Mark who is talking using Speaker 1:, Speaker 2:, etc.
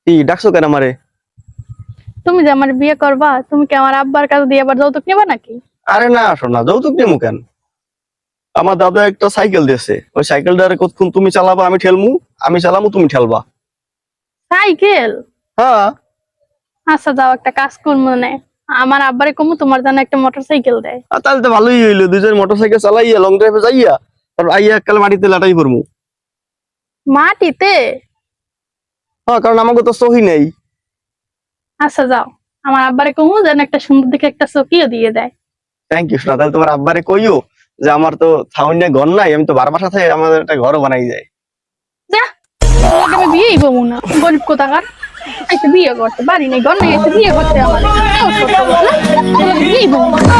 Speaker 1: কি ডাকছো কেন আমারে?
Speaker 2: তুমি যে আমার বিয়ে করবা, তুমি কি আমার আব্বার কাছে দিয়ে আবার যৌতুক নেবা নাকি?
Speaker 1: আরে না শোনা, যৌতুক নেবো কেন? আমার দাদা একটা সাইকেল দিয়েছে, ওই সাইকেলটারে কতক্ষণ তুমি চালাবা আমি ঠেলমু, আমি চালামু তুমি ঠেলবা।
Speaker 2: সাইকেল?
Speaker 1: হ্যাঁ।
Speaker 2: আচ্ছা যাও, একটা কাজ করবো না, আমার আব্বারে কমু তোমার জন্য একটা মোটর সাইকেল দেয়।
Speaker 1: তাহলে তো ভালোই হইলো, দুজন মোটরসাইকেল চালাইয়া লং ড্রাইভে যাইয়া তারপর আইয়া কাল মাটিতে লাটাই পড়মু।
Speaker 2: মাটিতে?
Speaker 1: হ্যাঁ, কারণ আমাকে তো সহি নেই।
Speaker 2: আচ্ছা যাও, আমার আব্বারে কমু যেন একটা সুন্দর দেখে একটা চকিও দিয়ে দেয়।
Speaker 1: থ্যাংক ইউ সোনা। তাহলে তোমার আব্বারে কইও যে আমার তো ছাউনিয়া ঘর নাই, আমি তো বারবার সাথে আমাদের একটা ঘরও বানাই যায়।
Speaker 2: যা, তোমাকে আমি বিয়েই পাবো না, গরিব কোথাকার। একটা বিয়ে করতে বাড়ি নেই, ঘর নেই, একটা বিয়ে করতে আমার সাহস করতে হবে না? তোমাকে বিয়েই পাবো না।